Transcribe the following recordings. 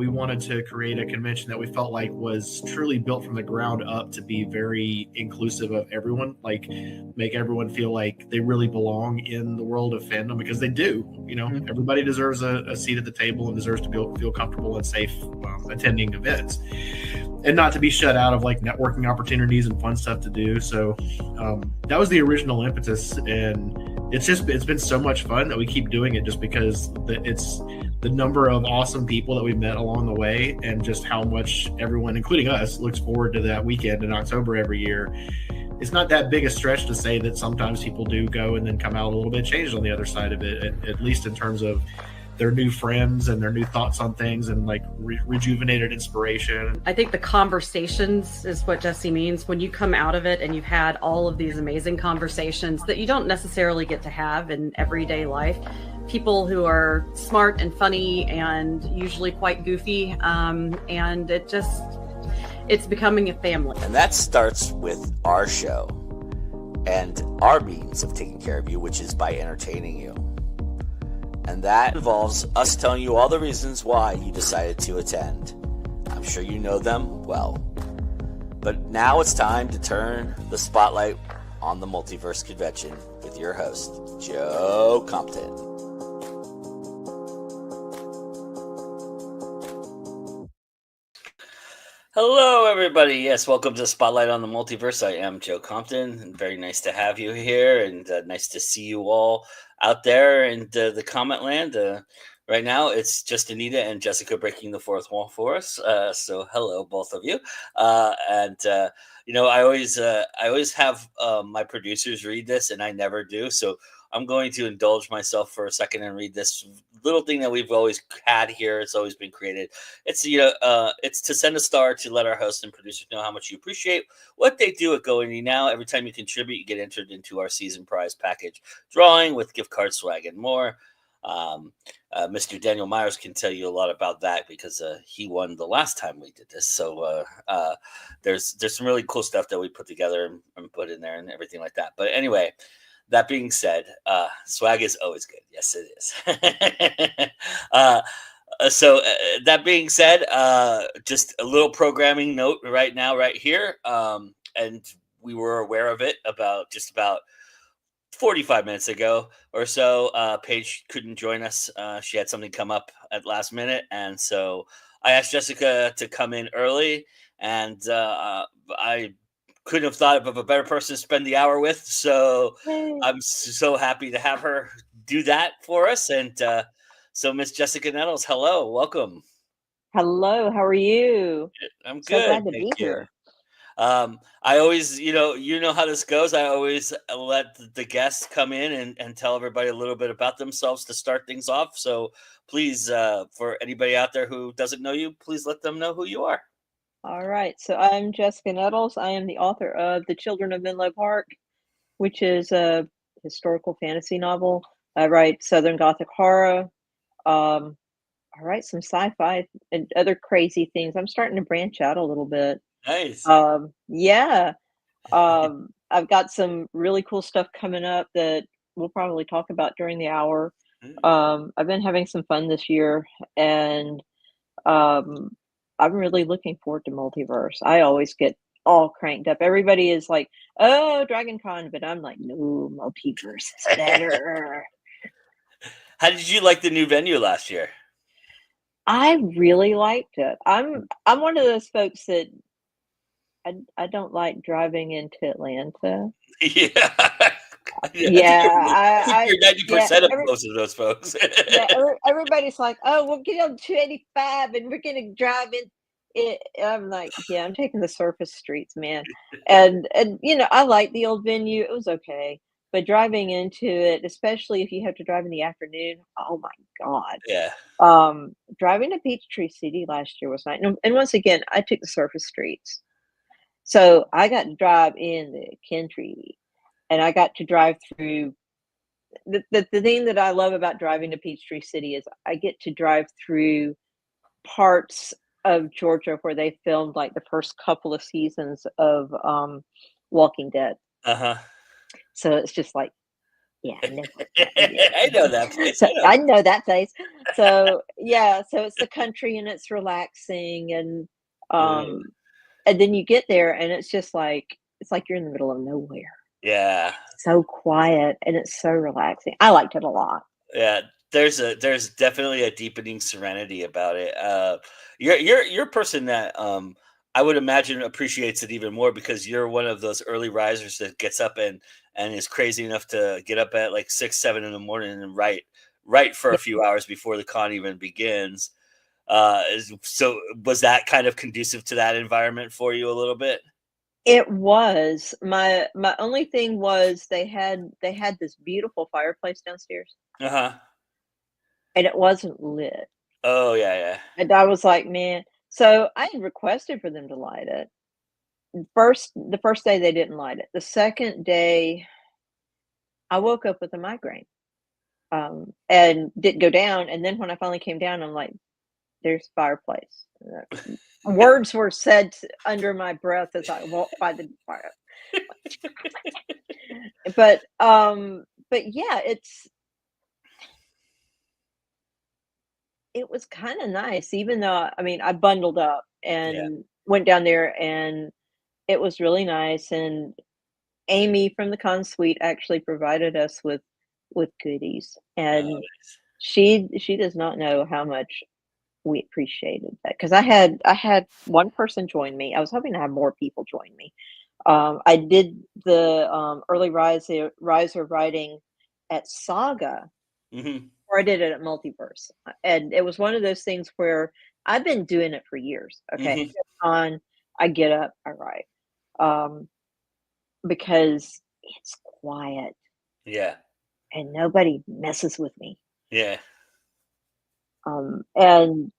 We wanted to create a convention that we felt like was truly built from the ground up to be very inclusive of everyone, like make everyone feel like they really belong in the world of fandom, because they do. Everybody deserves a seat at the table and deserves to feel comfortable and safe attending events, and not to be shut out of like networking opportunities and fun stuff to do. So that was the original impetus, and it's been so much fun that we keep doing it, just because it's the number of awesome people that we've met along the way, and just how much everyone, including us, looks forward to that weekend in October every year. It's not that big a stretch to say that sometimes people do go and then come out a little bit changed on the other side of it, at least in terms of their new friends and their new thoughts on things, and like rejuvenated inspiration. I think the conversations is what Jesse means. When you come out of it and you've had all of these amazing conversations that you don't necessarily get to have in everyday life, people who are smart and funny and usually quite goofy, and it's becoming a family. And that starts with our show and our means of taking care of you, which is by entertaining you. And that involves us telling you all the reasons why you decided to attend. I'm sure you know them well. But now it's time to turn the spotlight on the Multiverse Convention with your host, Joe Compton. Hello, everybody. Yes, welcome to Spotlight on the Multiverse. I am Joe Compton, and very nice to have you here, and nice to see you all out there in the comment land. Right now, it's just Anita and Jessica breaking the fourth wall for us. So, hello, both of you. I always have my producers read this, and I never do. So, I'm going to indulge myself for a second and read this little thing that we've always had here. It's always been created. It's it's to send a star to let our hosts and producers know how much you appreciate what they do at Go Indie Now. Every time you contribute, you get entered into our season prize package drawing with gift card swag and more. Mr. Daniel Myers can tell you a lot about that, because he won the last time we did this. So there's some really cool stuff that we put together and put in there and everything like that. But anyway, that being said, swag is always good. Yes, it is. So that being said, just a little programming note right now, right here. And we were aware of it about 45 minutes ago or so. Paige couldn't join us. She had something come up at last minute. And so I asked Jessica to come in early, and I couldn't have thought of a better person to spend the hour with. So I'm so happy to have her do that for us. And so Miss Jessica Nettles, hello, welcome. Hello, how are you? I'm so good. Glad to be here. I always, you know how this goes. I always let the guests come in and tell everybody a little bit about themselves to start things off. So please, for anybody out there who doesn't know you, please let them know who you are. All right. So I'm Jessica Nettles. I am the author of The Children of Menlo Park, which is a historical fantasy novel. I write Southern Gothic horror. I write some sci-fi and other crazy things. I'm starting to branch out a little bit. Nice. Yeah. I've got some really cool stuff coming up that we'll probably talk about during the hour. I've been having some fun this year, and I'm really looking forward to Multiverse. I always get all cranked up. Everybody is like, oh, Dragon Con, but I'm like, no, Multiverse is better. How did you like the new venue last year? I really liked it. I'm one of those folks that I don't like driving into Atlanta. Yeah. You're 90% of most of those folks. Everybody's like, oh, we'll get on 285 and we're gonna drive in. I'm like, yeah, I'm taking the surface streets, man. And I like the old venue. It was okay, but driving into it, especially if you have to drive in the afternoon, oh my God. Yeah. Driving to Peachtree City last year was nice. And once again, I took the surface streets, so I got to drive in the country. And I got to drive through. The thing that I love about driving to Peachtree City is I get to drive through parts of Georgia where they filmed like the first couple of seasons of Walking Dead. So it's just like, yeah, I know. I know that place. I know that place. So yeah, so it's the country and it's relaxing and Mm, then you get there and it's just like it's like you're in the middle of nowhere. yeah, So quiet and it's so relaxing. I liked it a lot. yeah. There's definitely a deepening serenity about it. You're a person that I would imagine appreciates it even more because you're one of those early risers that gets up and is crazy enough to get up at like 6, 7 in the morning and write for Yeah, a few hours before the con even begins. So was that kind of conducive to that environment for you a little bit? it was. My only thing was they had this beautiful fireplace downstairs Uh huh. and it wasn't lit. Oh yeah, And I was like, man, so I had requested for them to light it. The first day they didn't light it. The second day I woke up with a migraine. And didn't go down. And then when I finally came down, I'm like, there's fireplace. Words were said under my breath as I walked by the fire. But yeah, it was kind of nice, even though I mean I bundled up yeah. and went down there and it was really nice. And Amy from the con suite actually provided us with goodies. Oh, And she does not know how much we appreciated that because I had one person join me. I was hoping to have more people join me. I did the early riser writing at Saga, hmm or I did it at Multiverse, and it was one of those things where I've been doing it for years. Okay, hmm on I get up, I write, um, because it's quiet yeah, and nobody messes with me. yeah. And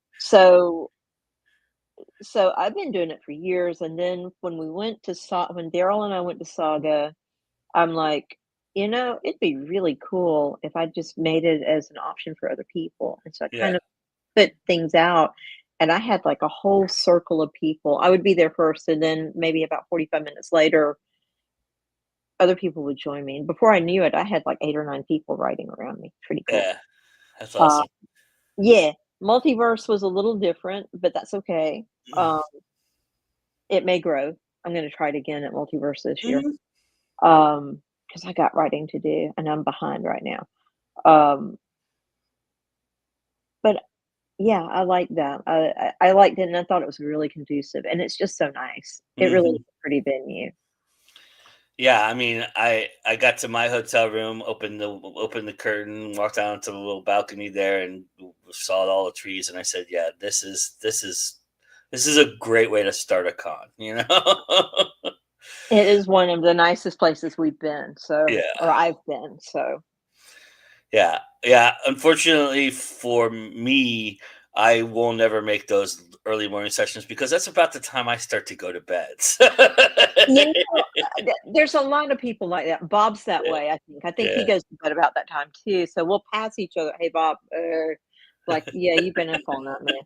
so I've been doing it for years. And then when we went to when Daryl and I went to Saga, I'm like, it'd be really cool if I just made it as an option for other people. And so I Yeah. kind of put things out and I had like a whole circle of people. I would be there first and then maybe about 45 minutes later, other people would join me. And before I knew it, I had like 8 or 9 people writing around me. Pretty cool. Yeah. That's Uh, awesome. yeah, Multiverse was a little different, but that's okay. Um, it may grow. I'm going to try it again at Multiverse this year. Mhm. Because I got writing to do and I'm behind right now. Um, but yeah, I like that. I liked it and I thought it was really conducive and it's just so nice. It really is Mhm. a pretty venue. Yeah, I mean, I got to my hotel room, opened the curtain, walked out onto the little balcony there, and saw all the trees. And I said, "Yeah, this is a great way to start a con." You know? It is one of the nicest places we've been, so Yeah, or I've been, so yeah, yeah. Unfortunately for me, I will never make those early morning sessions because that's about the time I start to go to bed. you know, there's a lot of people like that. Bob's that Yeah, way, I think. I think he yeah. goes to bed about that time too. So we'll pass each other. Hey, Bob. Like, yeah, you've been up all night, man.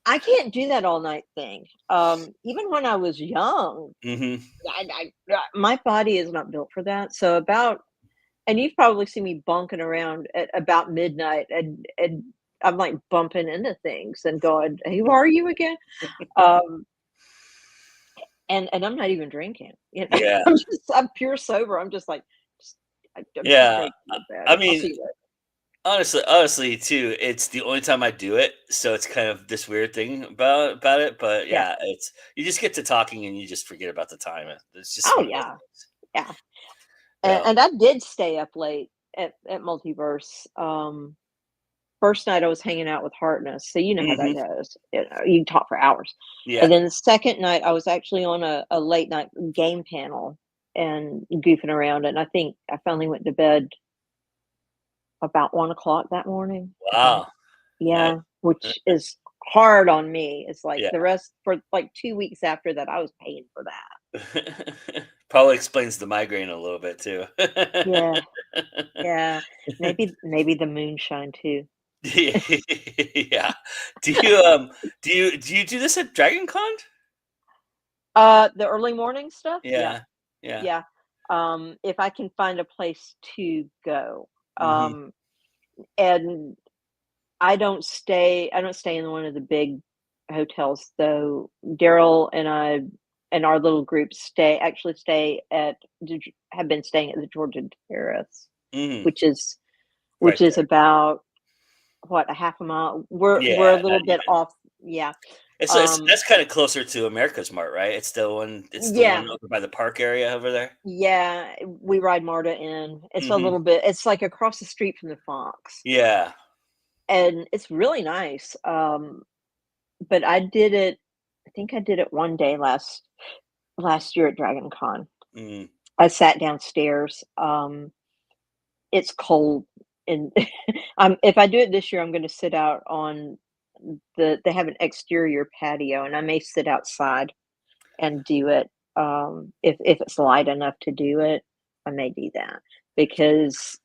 I can't do that all night thing. Even when I was young, hmm my body is not built for that. So and you've probably seen me bunking around at about midnight, and I'm like bumping into things and going, "Who are you again?" Um, and I'm not even drinking. Yeah. I'm pure sober. I'm just like, I'm just Yeah, ready to go to bed. I I'll mean, see you later. honestly, too, it's the only time I do it, so it's kind of this weird thing about it. But Yeah. yeah, it's you just get to talking and you just forget about the time. It's just Oh one of those yeah. things. Yeah. So And I did stay up late at Multiverse. First night I was hanging out with Hartness, so you know how that hmm goes. You can talk for hours. yeah, And then the second night I was actually on a late night game panel and goofing around, and I think I finally went to bed about 1 o'clock that morning. I think. wow, nice. Yeah, which is hard on me. It's like Yeah, the rest for like 2 weeks after that, I was paying for that. probably explains the migraine a little bit too. Yeah, yeah. Maybe the moonshine too. Yeah. Do you do this at Dragon Con? The early morning stuff? Yeah, Yeah, yeah. yeah. If I can find a place to go. hmm And I don't stay in one of the big hotels though. Daryl and I and our little group have been staying at the Georgia Terrace, Mhm. which is Right there. about what, a half a mile. We're a Yeah, not little bit even. off. Yeah. It's that's kind of closer to America's Mart, right? It's the Yeah. one over by the park area over there. Yeah. We ride MARTA in. It's a Mhm. little bit. It's like across the street from the Fox, Yeah. and it's really nice. But I did it. I think I did it one day last year at Dragon Con. Mhm. I sat downstairs. It's cold, and if I do it this year, I'm going to sit out on they have an exterior patio, and I may sit outside and do it. If it's light enough to do it, I may do that because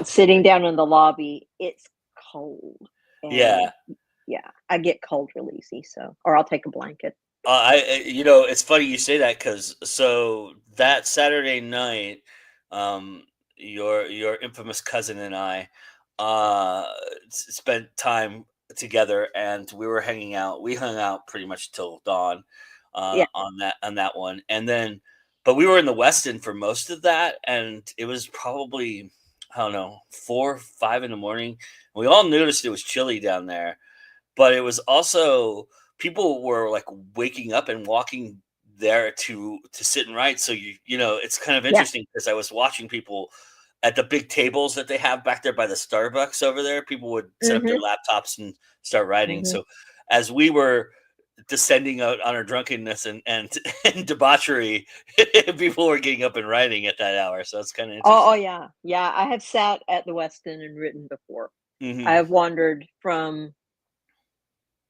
sitting down in the lobby, it's cold, and Yeah. yeah, I get cold real easy. So, or I'll take a blanket. It's funny you say that because so that Saturday night, um, your infamous cousin and I, spent time together, and we were hanging out. We hung out pretty much till dawn, Yeah. on that one, and then, but we were in the Westin for most of that, and it was probably, I don't know, 4, 5 in the morning. We all noticed it was chilly down there, but it was also people were like waking up and walking there to sit and write. So it's kind of Yeah. interesting because I was watching people at the big tables that they have back there by the Starbucks over there. People would set up their Mhm. laptops and start writing. Mhm. So as we were descending out on our drunkenness and and debauchery, people were getting up and writing at that hour. So it's kind of Oh, interesting. yeah, yeah. I have sat at the Westin and written before. I Hmm. have wandered from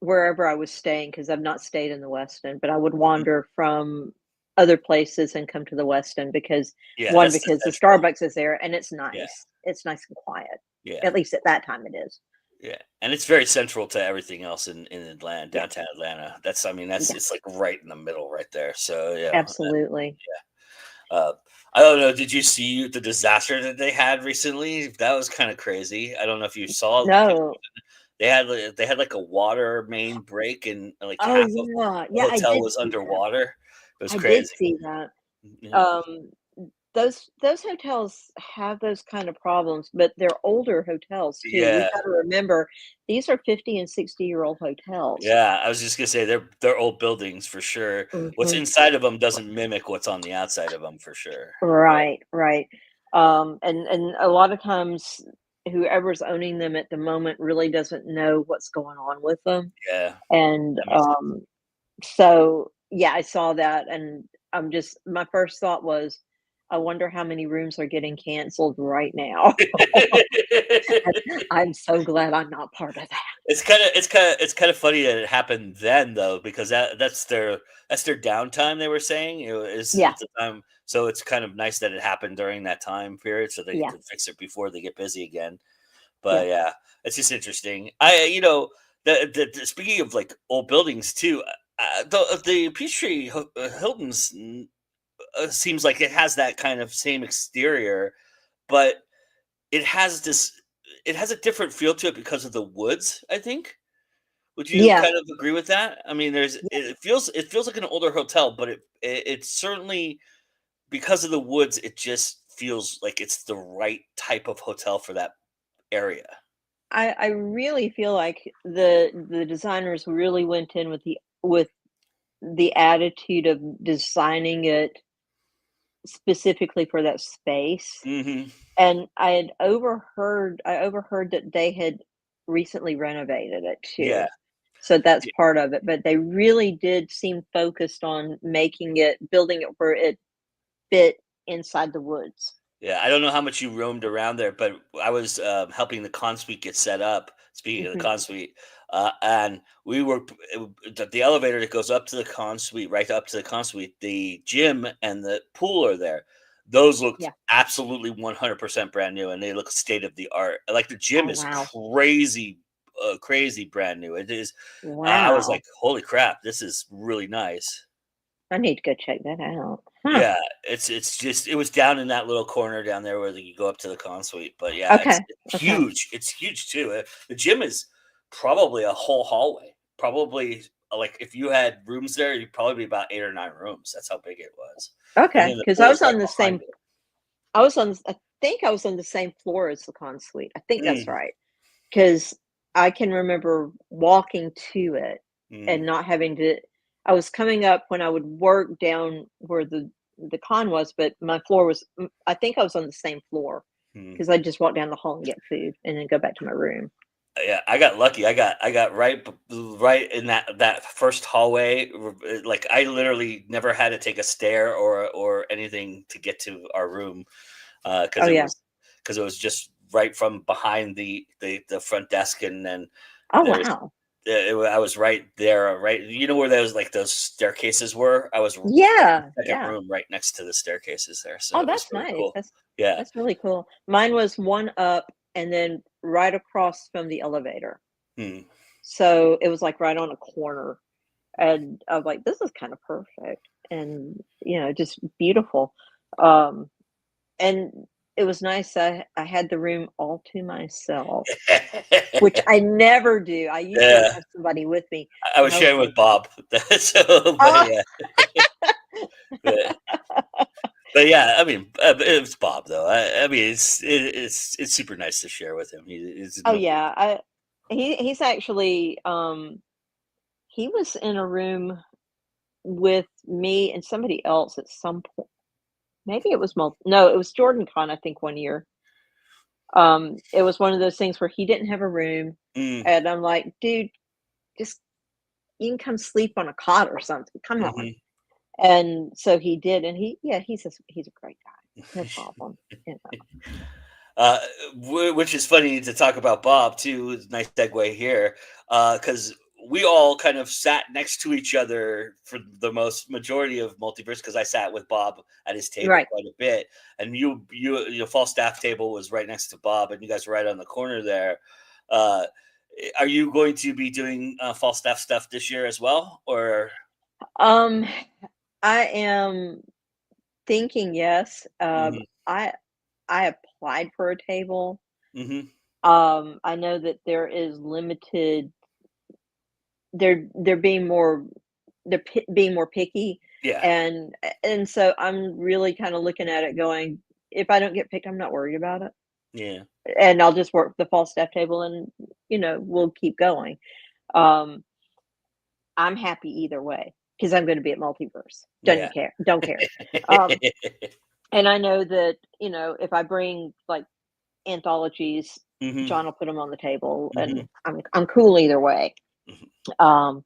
wherever I was staying because I've not stayed in the Westin, but I would wander from other places and come to the Westin because Yeah, one, that's the because the central. Starbucks is there and it's Yeah, nice. It's nice and quiet. yeah. At least at that time it is. Yeah, and it's very central to everything else in Atlanta, Yeah. downtown Atlanta. That's I mean, that's Yeah. it's like right in the middle right there. So, Absolutely. uh, I don't know, did you see the disaster that they had recently? That was kinda crazy. I don't know if you saw the picture. No. They had, like, a water main break and, like, Oh, half of yeah. the Yeah, I hotel did was see that. underwater. It was I did crazy. see that. Yeah. Um, those hotels have those kind of problems, but they're older hotels too. We Yeah. gotta remember these are 50 and 60-year-old hotels. Yeah, I was just gonna say they're old buildings for sure. What's Mhm. inside of them doesn't mimic what's on the outside of them for sure. But Right, right. And a lot of times whoever's owning them at the moment really doesn't know what's going on with them. yeah, And that makes sense. so yeah, I saw that and my first thought was, I wonder how many rooms are getting canceled right now. I'm so glad I'm not part of that. It's kinda funny that it happened then though, because that's their downtime they were saying, Yeah, it's a time, so it's kind of nice that it happened during that time period so they yeah, could fix it before they get busy again. yeah. But yeah, it's just interesting. The speaking of like old buildings too, the Peachtree Hilton's seems like it has that kind of same exterior, but it has this it has a different feel to it because of the woods, I think. Would you Yeah, kind of agree with that? I mean, it feels like an older hotel, but it's certainly because of the woods, it just feels like it's the right type of hotel for that area. I really feel like the designers really went in with the attitude of designing it specifically for that space. Mhm. And I overheard that they had recently renovated it Yeah. too. So that's Y part of it, but they really did seem focused on building it where it fit inside the woods. yeah, I don't know how much you roamed around there, but I was, helping the Consuite get set up, speaking of the Mhm. Consuite, and we were p the elevator that goes up to the Consuite, right up to the Consuite, the gym and the pool are there. Those looked Yeah. absolutely 100% brand new, and they look state of the art. Like, the gym Oh, is wow. crazy brand new. It is I was Wow. like, "Holy crap, this is really nice." I need to go check that out. Huh. Yeah, it's just, it was down in that little corner down there where you go up to the con suite. But yeah, Okay. it's huge. It's huge too. The gym is probably a whole hallway. Probably like if you had rooms there, you'd probably be about 8 or 9 rooms. That's how big it was. And Okay, then the because pool I is was on right the behind same. I think I was on the same floor as the con suite. I think that's it. right. Because I can remember walking to it and Mm, not having to. I was coming up when I would work down where the con was, but my floor was. I think I was on the same floor mm. because I just walk down the hall and get food and then go back to my room. Yeah, I got lucky. I got right in that first hallway. Like I literally never had to take a stair or anything to get to our room, because Oh yeah. it was just right from behind the front desk, and then Oh there's wow. I was right there, right. You know where those staircases were? I was Yeah. second Yeah. room right next to the staircases there, so Oh, it was that's really nice. cool. Yeah. That's really cool. Mine was one up and then right across from the elevator. Hmm. So it was like right on a corner. And I was like, this is kind of perfect and, just beautiful. Um, and it was nice. I had the room all to myself, which I never do. I usually Yeah. have somebody with me. I was And I was sharing with like, Bob. So, but oh, yeah, but, but yeah, I mean, it was Bob though. I mean, it's super nice to share with him. He's oh no big. yeah. He's actually, he was in a room with me and somebody else at some point. Maybe it was no, it was Jordan Con, I think, one year. It was one of those things where he didn't have a room, Mm, and I'm like, "Dude, just you can come sleep on a cot or something. Come on." mhm. And so he did, and he's a great guy. No problem. You know. Uh, which is funny to talk about Bob too. It's a nice segue here, because we all kind of sat next to each other for the most majority of Multiverse. Because I sat with Bob at his table Right. quite a bit, and your fall staff table was right next to Bob, and you guys were right on the corner there. Uh, are you going to be doing fall staff stuff this year as well, or? Um, I am thinking yes. Hmm. I applied for a table. Hmm. I know that there is limited. They're being more being more picky, Yeah, and so I'm really kind of looking at it going, if I don't get picked, I'm not worried about it, yeah, and I'll just work the fall staff table, and we'll keep going. Um, I'm happy either way because I'm going to be at Multiverse. yeah. Don't care. Um, and I know that if I bring like anthologies, Hmm. John will put them on the table, and Hmm. I'm cool either way. Um,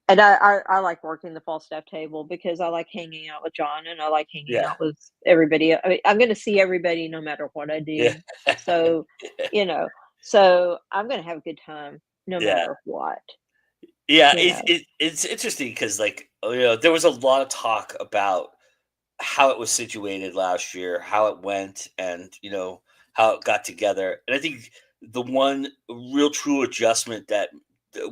And I like working the fall staff table because I like hanging out with John and I like hanging Yeah, out with everybody. I mean, I'm going to see everybody no matter what I yeah, do. So, you know, so I'm going to have a good time no yeah. matter what, Yeah, you know. it's interesting because there was a lot of talk about how it was situated last year, how it went, and how it got together. And I think the one real true adjustment that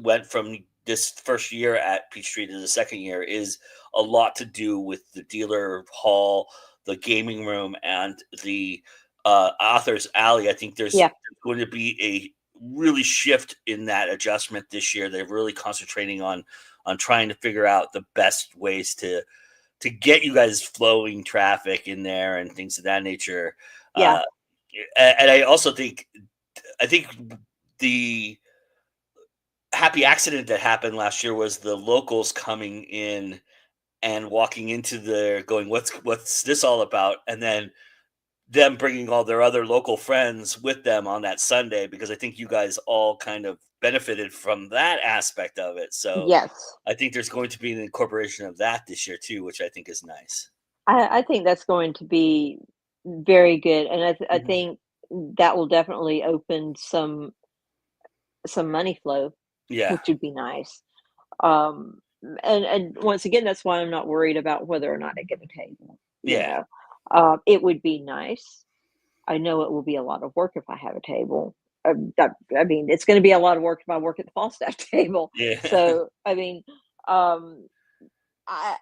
went from this first year at Peachtree to the second year is a lot to do with the dealer hall, the gaming room, and the author's alley. I think there's Yeah. going to be a really shift in that adjustment this year. They're really concentrating on trying to figure out the best ways to get you guys flowing traffic in there and things of that nature. Yeah. Uh, and I think the happy accident that happened last year was the locals coming in and walking into the going, what's this all about? And then them bringing all their other local friends with them on that Sunday, because I think you guys all kind of benefited from that aspect of it. So Yes. I think there's going to be an incorporation of that this year too, which I think is nice. I think that's going to be very good. And I Mhm. think that will definitely open some money flow, Yeah, which would be nice. Um, and once again, that's why I'm not worried about whether or not I get a table. yeah, It would be nice. I know it will be a lot of work if I have a table. I mean, it's going to be a lot of work if I work at the Falstaff table. yeah, So, I mean, um, I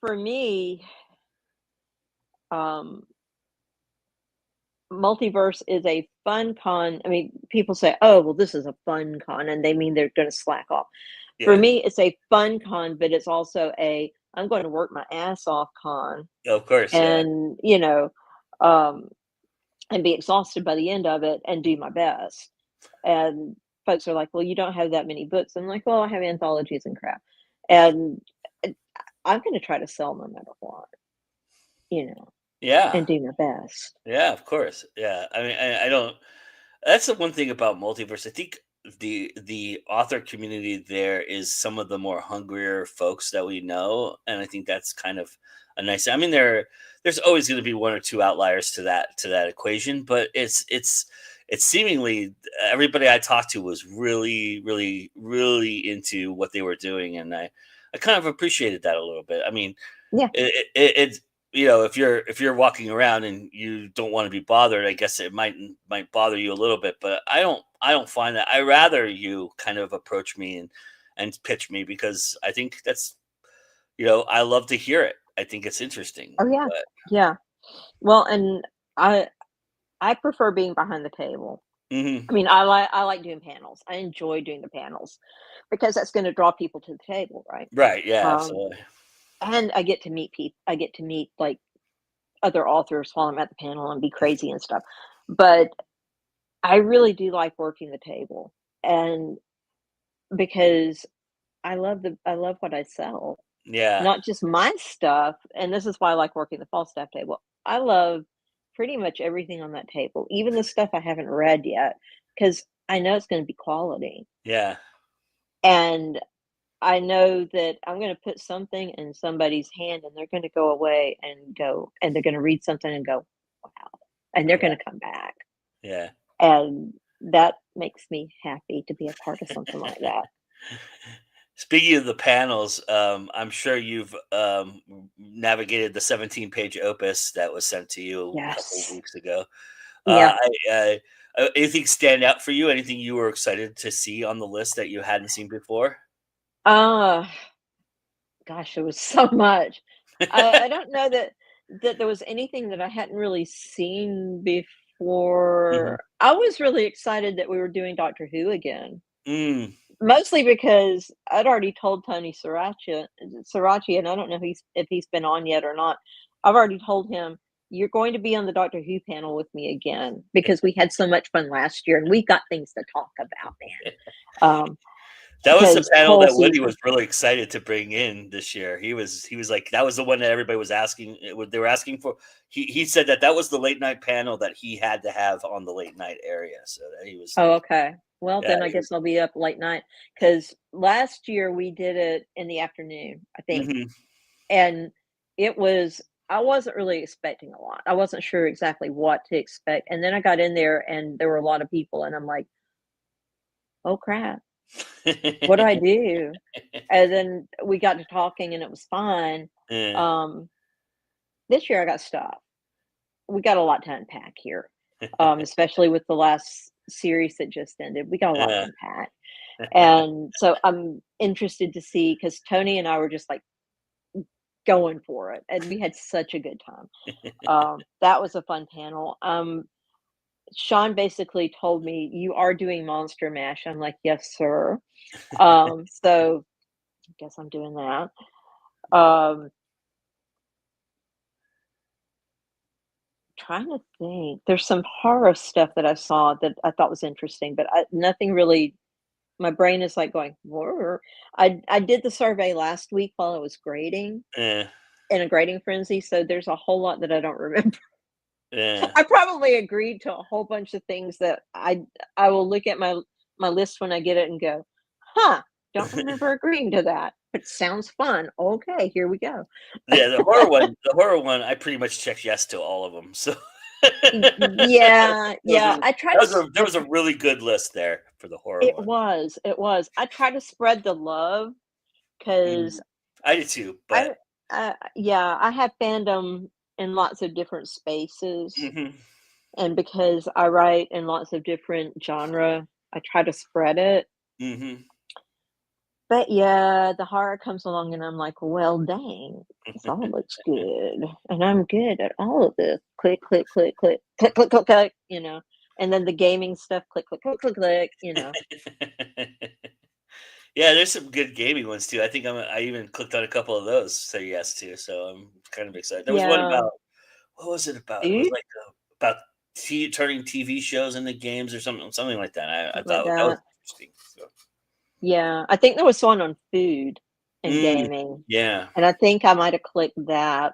for me, Multiverse is a fun con. I mean, people say, "Oh, well, this is a fun con," and they mean they're going to slack off. For me, it's a fun con, but it's also I'm going to work my ass off con, Of course, and and be exhausted by the end of it, and do my best. And folks are like, "Well, you don't have that many books." I'm like, "Well, I have anthologies and crap," and I'm going to try to sell no matter what, yeah, and do my best. yeah. Of course, yeah. I mean, I don't. That's the one thing about Multiverse. I think the author community there is some of the more hungrier folks that we know, and I think that's kind of a nice. I mean, there's always going to be one or two outliers to that equation, but it's seemingly everybody I talked to was really, really, really into what they were doing, and I kind of appreciated that a little bit. I mean, Yeah. It's if you're walking around and you don't want to be bothered, I guess it might bother you a little bit, but I don't find that. I rather you kind of approach me and pitch me, because I think that's, I love to hear it. I think it's interesting. Oh yeah. But, Yeah. Well, and I prefer being behind the table. mhm. I mean, I like doing panels. I enjoy doing the panels because that's going to draw people to the table, right? Right. Yeah. Um, Absolutely. and I get to meet people. I get to meet like other authors while I'm at the panel and be crazy and stuff. But I really do like working the table, and because I love what I sell, Yeah. not just my stuff. And this is why I like working the fall staff table. I love pretty much everything on that table, even the stuff I haven't read yet, because I know it's going to be quality. Yeah. And I know that I'm going to put something in somebody's hand, and they're going to go away and they're going to read something and go, wow. And they're going to come back. Yeah. And that makes me happy to be a part of something like that. Speaking of the panels, I'm sure you've navigated the 17-page opus that was sent to you a couple Yes. of weeks ago. Yeah. Anything stand out for you? Anything you were excited to see on the list that you hadn't seen before? Gosh, it was so much. I don't know that there was anything that I hadn't really seen before. I was really excited that we were doing Doctor Who again. Mostly because I'd already told Tony Sriracha, and I don't know if he's been on yet or not. I've already told him, you're going to be on the Doctor Who panel with me again, because we had so much fun last year and we've got things to talk about, man. That was the Because panel whole that Woody season- was really excited to bring in this year. He was like, that was the one that everybody was asking. They were asking for. He said that was the late night panel that he had to have on the late night area. So that he was. Oh, okay. Well, Yeah, then I guess I'll be up late night, because last year we did it in the afternoon, I think. And I wasn't really expecting a lot. I wasn't sure exactly what to expect. And then I got in there and there were a lot of people, and I'm like, oh crap, what do I do? And then we got to talking and it was fine. Yeah. This year I got stuff. We got a lot to unpack here, especially with the last series that just ended. We got a lot to unpack. And so I'm interested to see, because Tony and I were just like going for it, and we had such a good time. That was a fun panel. Sean basically told me, you are doing Monster Mash. I'm like, yes, sir. So I guess I'm doing that. Trying to think. There's some horror stuff that I saw that I thought was interesting, but nothing really. My brain is like going, whoa. I did the survey last week while I was grading in a grading frenzy, so there's a whole lot that I don't remember. I probably agreed to a whole bunch of things that I will look at my list when I get it and go, don't remember agreeing to that, but sounds fun. Okay, here we go. Yeah, the horror one, I pretty much checked yes to all of them. So yeah. I tried. There was a really good list there for the horror one. It was. I try to spread the love, because I did too. But I have fandom in lots of different spaces, and because I write in lots of different genre, I try to spread it. I try to spread the love, because I have fandom in lots of different spaces, and because I write in lots of different genre, I try to spread it. I try to spread the love, because I write in lots of different genres. And because I write in lots of different genres, I try to spread it. But yeah, the horror comes along and I'm like, well, dang, this all looks good. And I'm good at all of this. Click, click, click, click, click, click, click, click, And then the gaming stuff, click, click, click, click, click. Yeah, there's some good gaming ones too. I think I even clicked on a couple of those. Say yes to, so I'm kind of excited. There was one Yeah. about what was it about? It was Food? like about turning TV shows into games or something like that. I Something like thought that was that. interesting. So. Yeah. I think there was one on food and Mm, gaming. yeah. And I think I might have clicked that.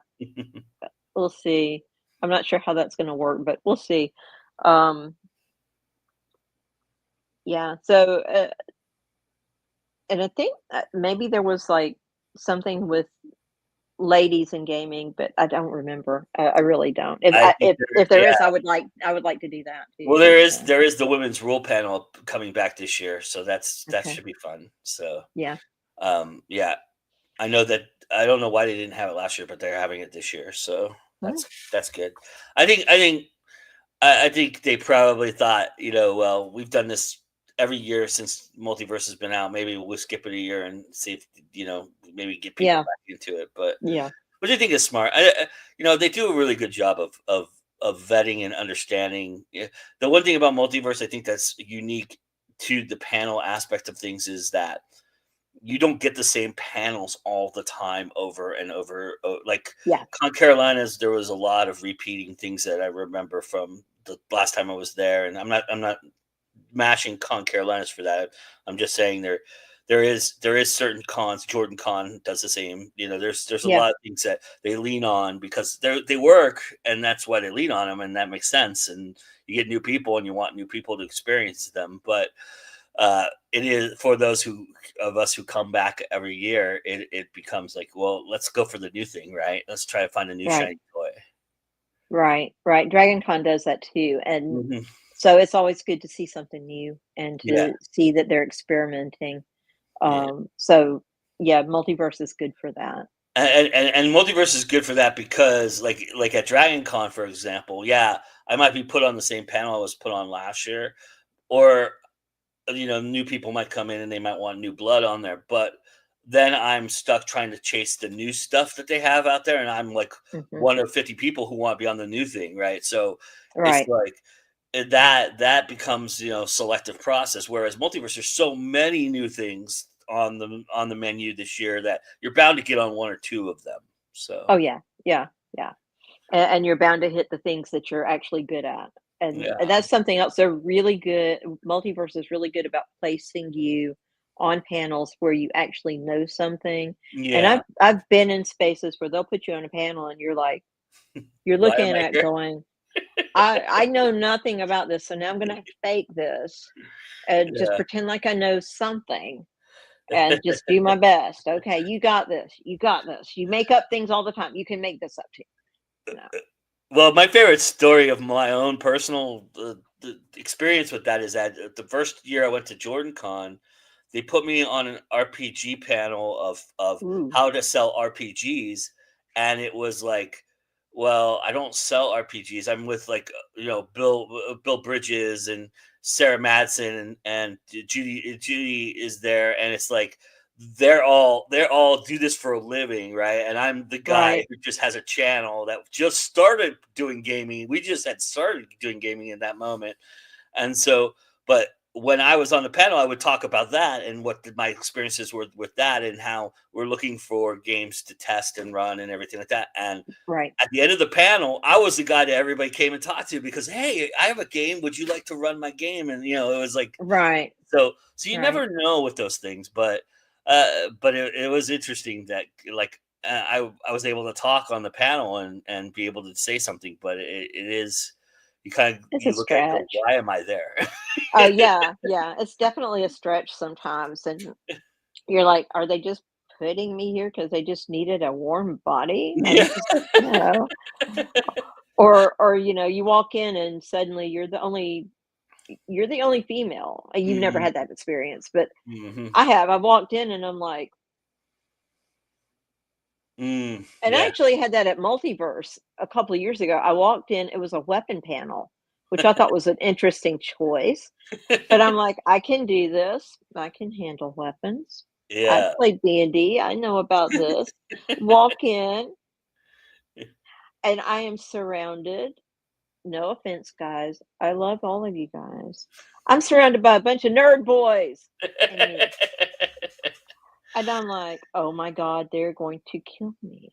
We'll see. I'm not sure how that's going to work, but we'll see. Um, yeah. So, and I think maybe there was like something with ladies in gaming, but I don't remember. I really don't. If I think if there yeah. is, I would like to do that too. Well, there is the women's rule panel coming back this year, so that Okay. should be fun. So Yeah. yeah, I know that I don't know why they didn't have it last year, but they're having it this year, so Hmm. that's good. I think they probably thought, well, we've done this every year since Multiverse has been out. Maybe we'll skip it a year and see if maybe get people Yeah. back into it. But Yeah. which I think is smart. They do a really good job of vetting and understanding. Yeah. The one thing about Multiverse, I think that's unique to the panel aspect of things is that you don't get the same panels all the time over and over. Like Yeah. Con Carolinas, there was a lot of repeating things that I remember from the last time I was there, and I'm not mashing Con Carolinas for that. I'm just saying there is certain cons. Jordan Con does the same. There's a Yeah. lot of things that they lean on because they work, and that's why they lean on them, and that makes sense. And you get new people, and you want new people to experience them, but it is for those of us who come back every year. It becomes like, well, let's go for the new thing, right? Let's try to find a new Right. shiny toy. Right. Right. Dragon Con does that too, and Mhm. so it's always good to see something new and Yeah, to see that they're experimenting. yeah. So yeah, multiverse is good for that. And Multiverse is good for that because like at Dragon Con, for example, yeah, I might be put on the same panel I was put on last year, or new people might come in and they might want new blood on there, but then I'm stuck trying to chase the new stuff that they have out there, and I'm like Hmm. one of 50 people who want to be on the new thing, right? So it's Right. like that becomes selective process. Whereas Multiverse, there's so many new things on the menu this year that you're bound to get on one or two of them. So Oh yeah. Yeah. Yeah. And you're bound to hit the things that you're actually good at. And yeah, that's something else. They're really good. Multiverse is really good about placing you on panels where you actually know something. And yeah. I've been in spaces where they'll put you on a panel and you're Why am looking I at here? going, I know nothing about this, so now I'm gonna have to fake this and just Yeah. pretend like I know something and just do my best. Okay, you got this. You got this. You make up things all the time. You can make this up too. No. Well, my favorite story of my own personal the experience with that is that the first year I went to Jordan Con, they put me on an RPG panel of Ooh. how to sell RPGs, and it was like, well, I don't sell RPGs. I'm with like Bill Bridges and Sarah Madsen and Judy is there, and it's like they're all do this for a living, right? And I'm the guy Right. who just has a channel that just started doing gaming. We just had started doing gaming in that moment. And so, but when I was on the panel, I would talk about that and what my experiences were with that and how we're looking for games to test and run and everything like that. And Right. at the end of the panel, I was the guy that everybody came and talked to because, hey, I have a game. Would you like to run my game? And it was like, Right. so you Right. never know with those things, but it was interesting that like I was able to talk on the panel and be able to say something, but it is It's a you look at it and go, stretch. why am I there? Oh yeah, yeah. It's definitely a stretch sometimes, and you're like, are they just putting me here because they just needed a warm body? Yeah. And just, or you walk in and suddenly you're the only female. You've never Mhm, had that experience, but mhm. I have. I've walked in and I'm like, and I Yeah. actually had that at Multiverse a couple of years ago. I walked in, it was a weapon panel, which I thought was an interesting choice. But I'm like, I can do this. I can handle weapons. Yeah. I played D&D. I know about this. Walk in, and I am surrounded. No offense, guys. I love all of you guys. I'm surrounded by a bunch of nerd boys. And I'm like, oh my God, they're going to kill me.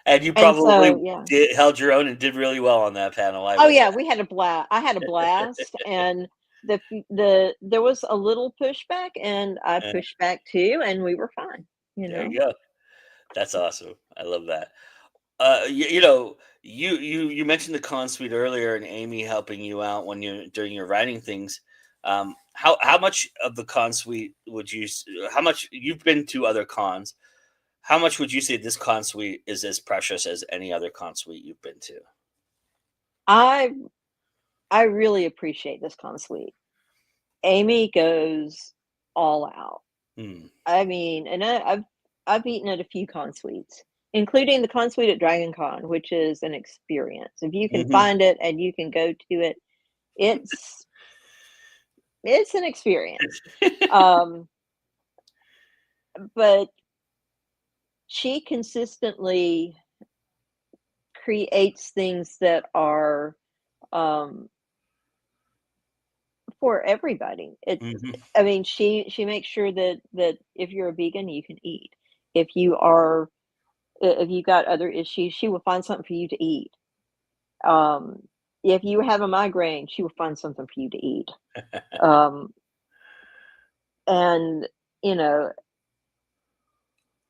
And you And probably so, yeah. held your own and did really well on that panel. Oh yeah, we had a blast. I had a blast, and there was a little pushback, and I pushed back too, and we were fine. There you go. That's awesome. I love that. You mentioned the con suite earlier, and Amy helping you out when during your writing things. How much of the con suite would you? How much you've been to other cons? How much would you say this con suite is as precious as any other con suite you've been to? I really appreciate this con suite. Amy goes all out. I mean, and I've eaten at a few con suites, including the con suite at Dragon Con, which is an experience. If you can find it and you can go to it, it's an experience. But she consistently creates things that are for everybody. I mean, she makes sure that if you're a vegan, you can eat. If you got other issues, she will find something for you to eat. If you have a migraine, she will find something for you to eat. And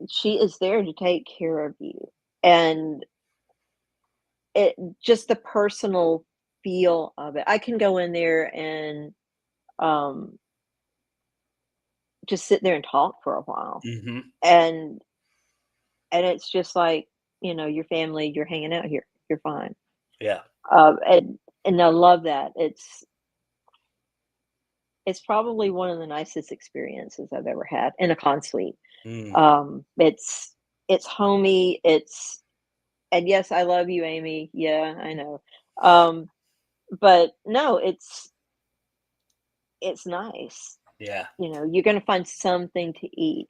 she is there to take care of you, and it just the personal feel of it. I can go in there and just sit there and talk for a while, and it's just like, your family, you're hanging out here, you're fine. Yeah. And I love that. It's probably one of the nicest experiences I've ever had in a con suite. It's homey. And yes, I love you, Amy. Yeah, I know. But no, it's nice. Yeah. You're going to find something to eat.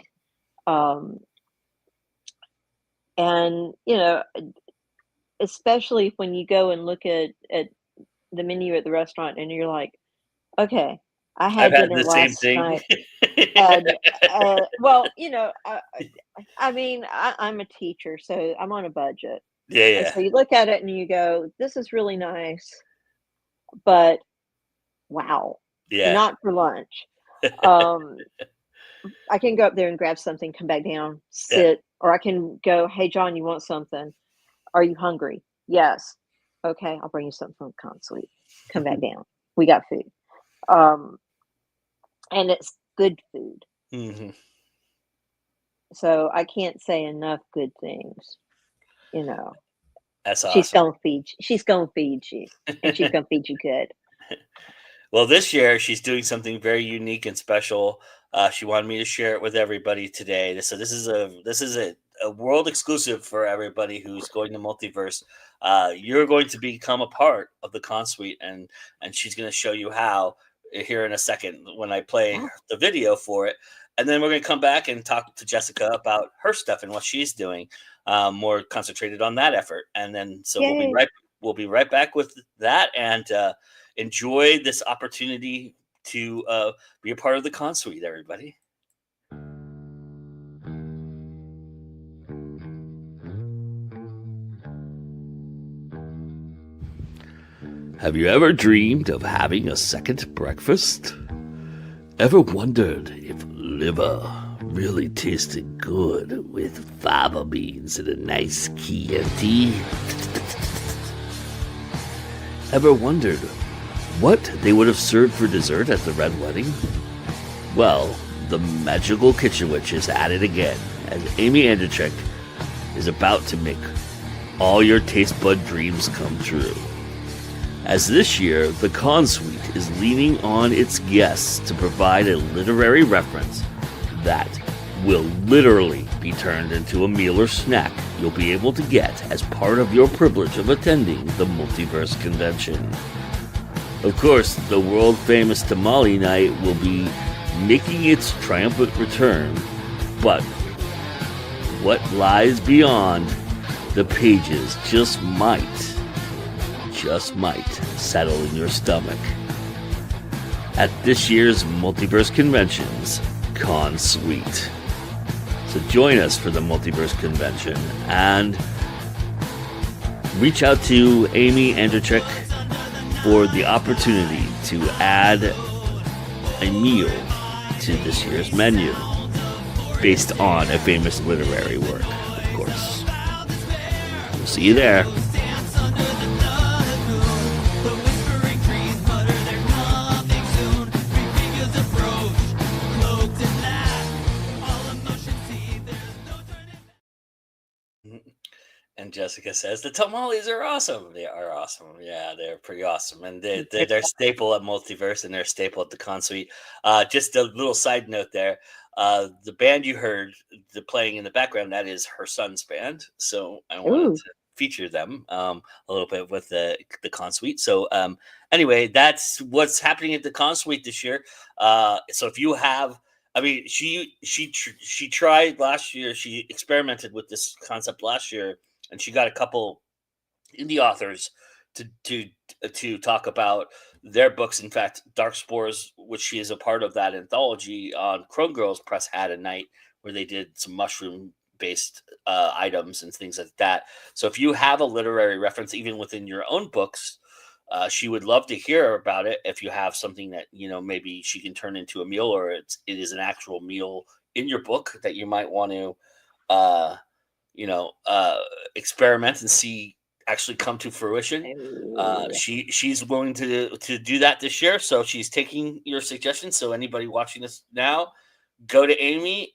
And, especially when you go and look at the menu at the restaurant and you're like, okay, I had dinner last night. And, well, I mean, I'm a teacher, so I'm on a budget. Yeah. And so you look at it and you go, this is really nice, but wow. Yeah. Not for lunch. I can go up there and grab something, come back down, sit, or I can go, hey, John, you want something? Are you hungry? Yes. Okay, I'll bring you something from the con suite. Come back down. We got food. And it's good food. So I can't say enough good things. That's awesome. She's gonna feed you, and she's gonna feed you good. Well, this year she's doing something very unique and special. She wanted me to share it with everybody today. So this is a world exclusive for everybody who's going to Multiverse. You're going to become a part of the con suite, and she's going to show you how here in a second when I play the video for it. And then we're going to come back and talk to Jessica about her stuff and what she's doing, more concentrated on that effort. And then so we'll be right back with that, and enjoy this opportunity to be a part of the con suite, everybody. Have you ever dreamed of having a second breakfast? Ever wondered if liver really tasted good with fava beans and a nice Chianti? Ever wondered what they would have served for dessert at the Red Wedding? Well, the magical kitchen witch is at it again, as Amy Andrzejczyk is about to make all your taste bud dreams come true. As this year, the Con Suite is leaning on its guests to provide a literary reference that will literally be turned into a meal or snack you'll be able to get as part of your privilege of attending the Multiverse convention. Of course, the world-famous tamale night will be making its triumphant return. But what lies beyond the pages just might settle in your stomach. At this year's Multiverse Convention's Con Suite. So join us for the Multiverse Convention and reach out to Amy Andrzejczyk for the opportunity to add a meal to this year's menu based on a famous literary work, of course. We'll see you there. And Jessica says the tamales are awesome. They are awesome. Yeah, they're pretty awesome, and they're staple at Multiverse, and they're staple at the Con Suite. Just a little side note there. The band you heard playing in the background, that is her son's band. So I wanted to feature them a little bit with the Con Suite. So anyway, that's what's happening at the Con Suite this year. So if you have, I mean, she tried last year. She experimented with this concept last year. And she got a couple indie authors to talk about their books. In fact, Dark Spores, which she is a part of that anthology on Chrome Girls Press, had a night where they did some mushroom-based items and things like that. So if you have a literary reference, even within your own books, she would love to hear about it. If you have something that, you know, maybe she can turn into a meal, or it is an actual meal in your book that you might want to experiment and see actually come to fruition. She's willing to do that this year, so she's taking your suggestions. So anybody watching this now, go to Amy.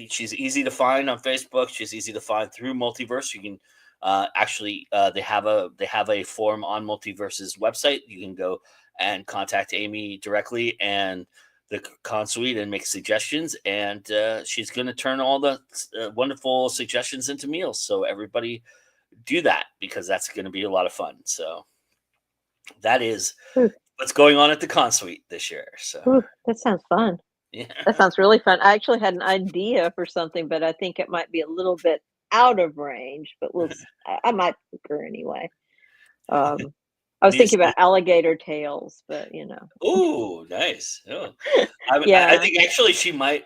She's easy to find on Facebook. She's easy to find through Multiverse. You can they have a form on Multiverse's website. You can go and contact Amy directly and the Con Suite and make suggestions, and she's going to turn all the wonderful suggestions into meals. So everybody do that, because that's going to be a lot of fun. So that is what's going on at the Con Suite this year. So that sounds fun. Yeah, that sounds really fun. I actually had an idea for something, but I think it might be a little bit out of range. But I might pick her anyway. I was thinking about alligator tails, but you know. Oh, nice. Oh. I think actually she might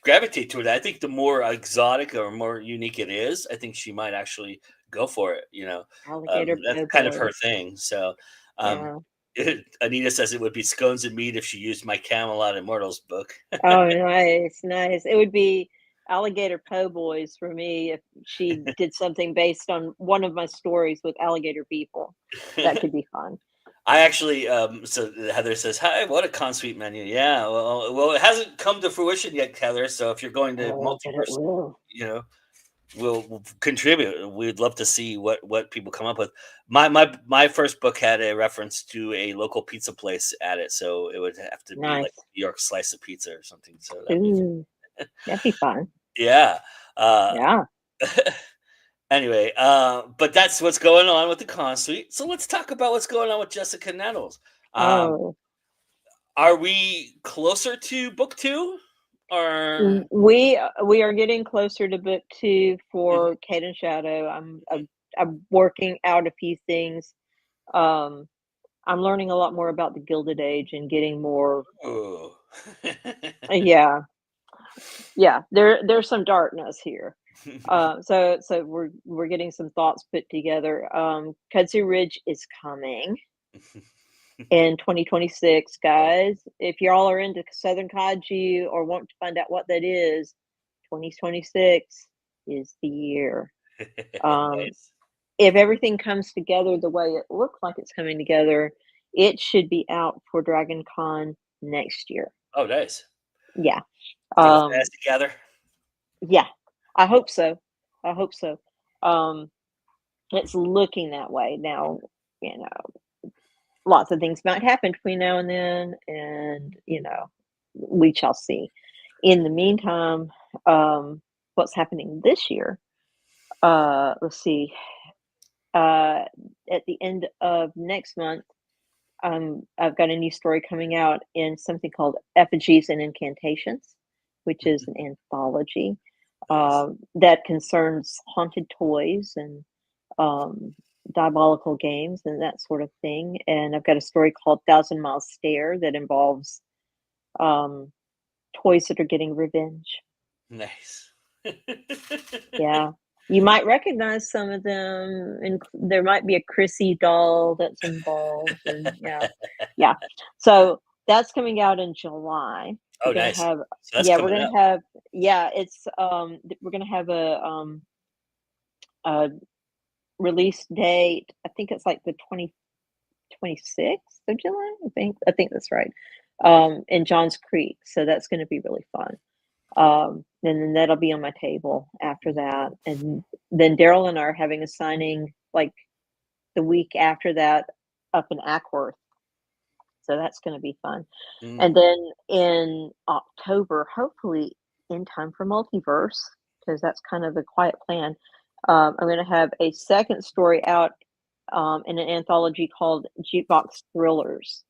gravitate to it. I think the more exotic or more unique it is, I think she might actually go for it. You know, alligator. That's kind of her thing. So, Anita says it would be scones and meat if she used my Camelot Immortals book. Oh, nice. It would be alligator po' boys for me if she did something based on one of my stories with alligator people. That could be fun. I actually so Heather says, hi, what a Con Suite menu. Yeah, well it hasn't come to fruition yet, Heather, so if you're going to Multiverse, you know, we'll contribute. We'd love to see what people come up with. My first book had a reference to a local pizza place at it, so it would have to be like New York slice of pizza or something. So that'd be fun. Yeah. Anyway, but that's what's going on with the Con Suite. So let's talk about what's going on with Jessica Nettles. Are we closer to book 2? Or we are getting closer to book 2 for Kate and Shadow. I'm working out a few things. I'm learning a lot more about the Gilded Age and getting more. Yeah, there's some darkness here. So we're getting some thoughts put together. Kudzu Ridge is coming in 2026, guys. If y'all are into Southern Kaiju or want to find out what that is, 2026 is the year. Nice. If everything comes together the way it looks like it's coming together, it should be out for Dragon Con next year. Oh, nice. Yeah. Together. Yeah, I hope so. It's looking that way now. You know, lots of things might happen between now and then, and you know, we shall see. In the meantime, what's happening this year? Let's see. At the end of next month, I've got a new story coming out in something called Effigies and Incantations, which is an anthology that concerns haunted toys and diabolical games and that sort of thing. And I've got a story called Thousand Mile Stare that involves toys that are getting revenge. Nice. Yeah. You might recognize some of them, and there might be a Chrissy doll that's involved, and yeah. So that's coming out in July. Oh, We're gonna nice. have, So that's we're coming gonna up. have, it's we're gonna have a release date. I think it's like the 26th of July. I think that's right. In Johns Creek. So that's going to be really fun. And then that'll be on my table after that. And then Daryl and I are having a signing like the week after that up in Ackworth. So that's going to be fun. And then in October, hopefully in time for Multiverse, because that's kind of the quiet plan, I'm going to have a second story out in an anthology called Jukebox Thrillers,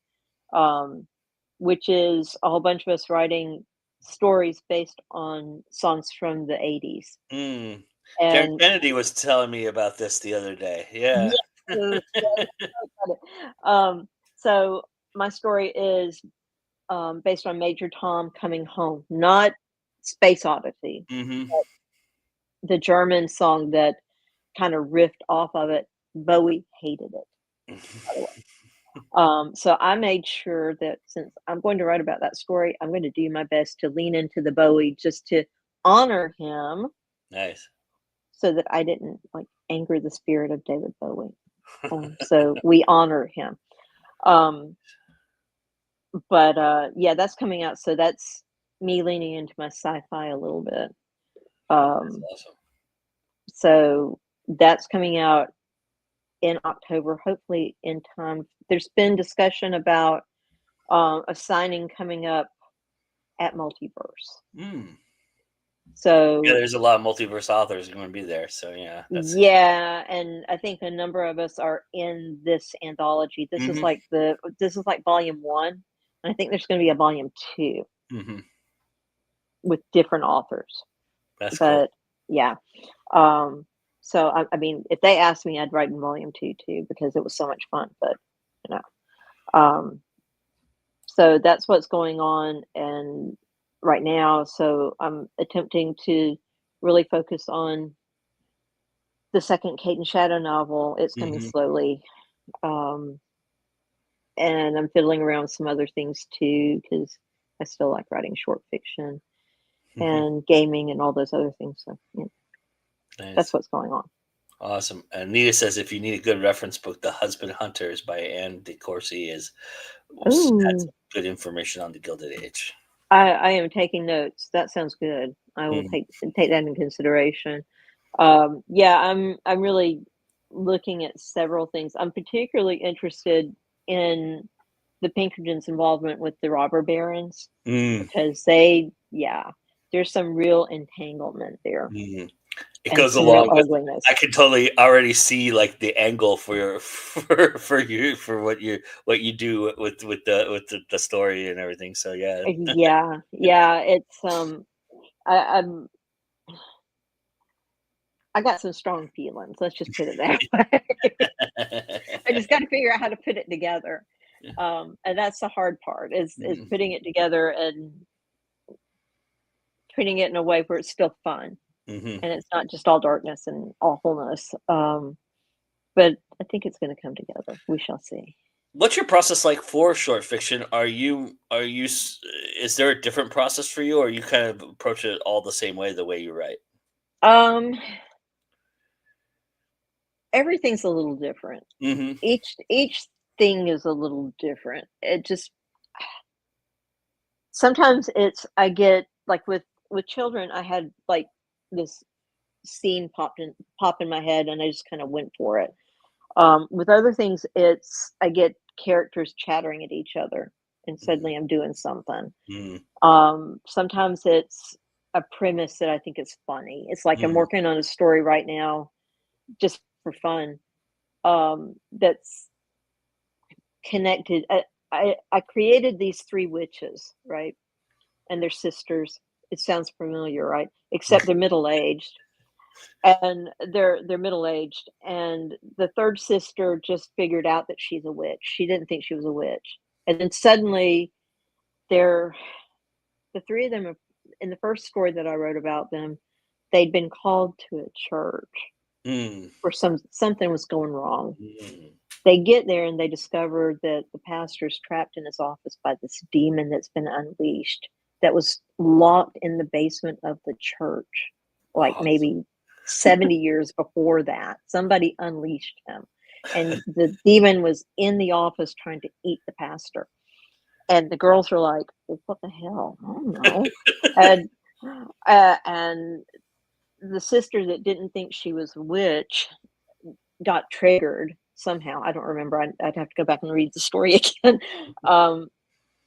which is a whole bunch of us writing stories based on songs from the 80s. Karen And Kennedy was telling me about this the other day. Yeah. So my story is based on Major Tom Coming Home, not Space Odyssey, but the German song that kind of riffed off of it. Bowie hated it, by the way. So I made sure that since I'm going to write about that story, I'm going to do my best to lean into the Bowie just to honor him. Nice. So that I didn't like anger the spirit of David Bowie. So we honor him. But yeah, that's coming out. So that's me leaning into my sci-fi a little bit. That's awesome. So that's coming out in October, hopefully in time. There's been discussion about a signing coming up at Multiverse. So yeah, there's a lot of Multiverse authors going to be there. So yeah, and I think a number of us are in this anthology. This is like volume 1, and I think there's going to be a volume 2 with different authors. That's cool. Yeah. So I mean, if they asked me, I'd write in volume 2 too, because it was so much fun. But you know, so that's what's going on and right now. So I'm attempting to really focus on the second Kate and Shadow novel. It's coming slowly, and I'm fiddling around with some other things too, because I still like writing short fiction and gaming and all those other things. So nice. That's what's going on. Awesome. And Nita says, if you need a good reference book, The Husband Hunters by Anne de Courcy has some good information on the Gilded Age. I am taking notes. That sounds good. I will take that into consideration. Yeah, I'm really looking at several things. I'm particularly interested in the Pinkertons' involvement with the robber barons because there's some real entanglement there. It goes along with ugliness. I can totally already see like the angle for what you do with the story and everything. So yeah. It's I got some strong feelings. Let's just put it that way. I just got to figure out how to put it together. And that's the hard part is putting it together and putting it in a way where it's still fun. And it's not just all darkness and awfulness. But I think it's going to come together. We shall see. What's your process like for short fiction? Is there a different process for you, or you kind of approach it all the same way, the way you write? Everything's a little different. Each thing is a little different. It just sometimes I get like with children, I had like this scene pop in my head and I just kind of went for it. With other things, I get characters chattering at each other and suddenly I'm doing something. Sometimes it's a premise that I think is funny. It's like I'm working on a story right now just for fun. That's connected. I created these 3 witches, right? And they're sisters. It sounds familiar, right? Except they're middle-aged. And they're middle-aged. And the 3rd sister just figured out that she's a witch. She didn't think she was a witch. And then suddenly the 3 of them, in the first story that I wrote about them, they'd been called to a church where something was going wrong. They get there and they discover that the pastor's trapped in his office by this demon that's been unleashed, that was locked in the basement of the church, like maybe 70 years before that. Somebody unleashed him, and the demon was in the office trying to eat the pastor. And the girls were like, well, what the hell? I don't know. And the sister that didn't think she was a witch got triggered somehow. I don't remember. I'd have to go back and read the story again.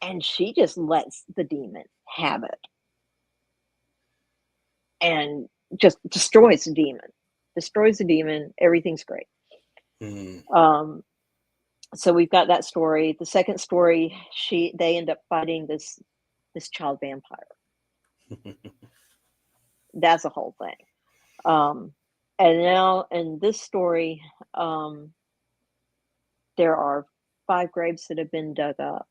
And she just lets the demon have it and just destroys the demon. Everything's great. So we've got that story. The second story, they end up fighting this child vampire. That's a whole thing. And now in this story, there are 5 graves that have been dug up.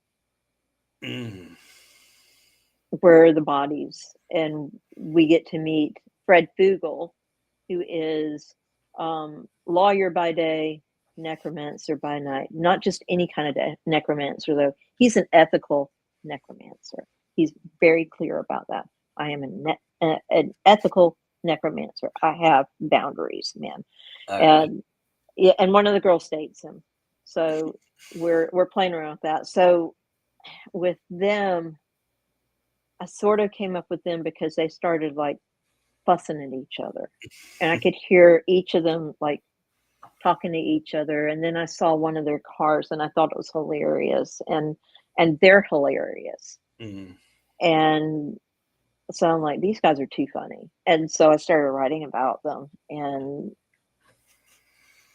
Where are the bodies? And we get to meet Fred Fugel, who is lawyer by day, necromancer by night. Not just any kind of necromancer, though. He's an ethical necromancer. He's very clear about that. I am an ethical necromancer. I have boundaries, man. And one of the girls dates him. So we're playing around with that. So with them, I sort of came up with them because they started like fussing at each other, and I could hear each of them like talking to each other. And then I saw one of their cars, and I thought it was hilarious, and they're hilarious. And so I'm like, these guys are too funny. And so I started writing about them, and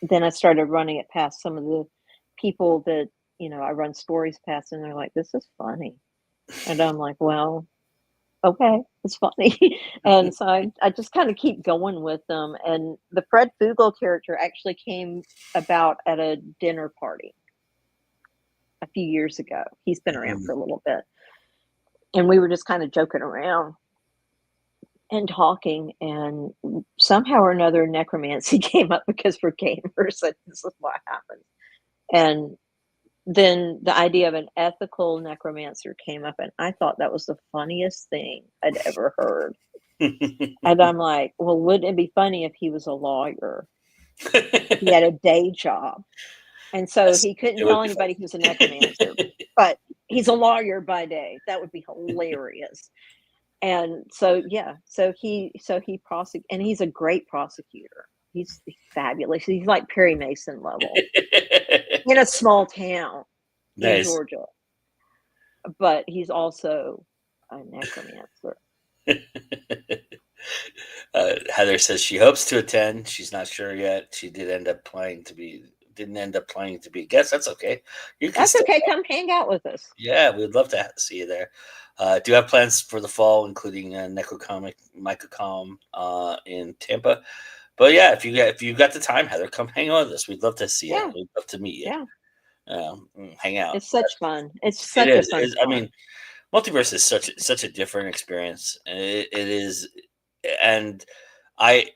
then I started running it past some of the people that, I run stories past, and they're like, this is funny. And I'm like, well, okay, it's funny. And so I just kind of keep going with them. And the Fred Fugel character actually came about at a dinner party a few years ago. He's been around for a little bit. And we were just kind of joking around and talking, and somehow or another necromancy came up because we're gamers, and this is what happened. And then the idea of an ethical necromancer came up, and I thought that was the funniest thing I'd ever heard. And I'm like, well, wouldn't it be funny if he was a lawyer? He had a day job, and so he couldn't tell anybody he was a necromancer, but he's a lawyer by day. That would be hilarious. And so, yeah, so he prosecutes, and he's a great prosecutor. He's fabulous. He's like Perry Mason level in a small town in Georgia. But he's also a necromancer. Heather says she hopes to attend. She's not sure yet. She didn't end up planning to be a guest. That's okay. That's okay. Come hang out with us. Yeah, we'd love to see you there. Do you have plans for the fall, including Necrocomic, Microcom in Tampa? But yeah, if you got the time, Heather, come hang out with us. We'd love to see you. We'd love to meet you. Yeah, hang out. It's such fun. It's such a fun. I mean, Multiverse is such a different experience. It is, and I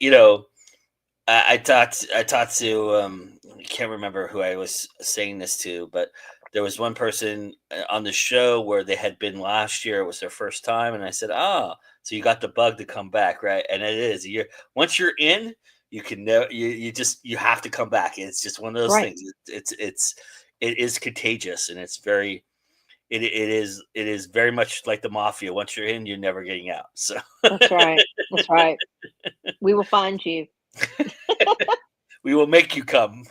talked to I can't remember who I was saying this to, but there was one person on the show where they had been last year. It was their first time, and I said, so you got the bug to come back, right? And it is. Once you're in, you can never. You have to come back. It's just one of those things. It is contagious, and it's very. It is very much like the mafia. Once you're in, you're never getting out. So that's right. That's right. We will find you. We will make you come.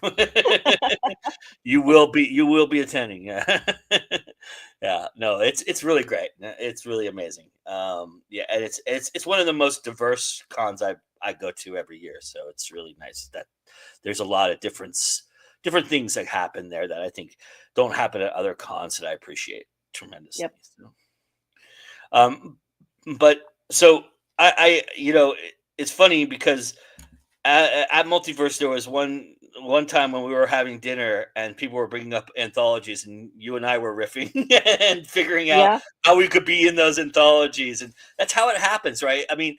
You will be attending. Yeah. Yeah. No, it's really great. It's really amazing. Yeah, and it's one of the most diverse cons I go to every year. So it's really nice that there's a lot of different different things that happen there that I think don't happen at other cons that I appreciate tremendously. Yep. But so I it's funny because at Multiverse there was one time when we were having dinner and people were bringing up anthologies, and you and I were riffing and figuring out how we could be in those anthologies, and that's how it happens, right? I mean,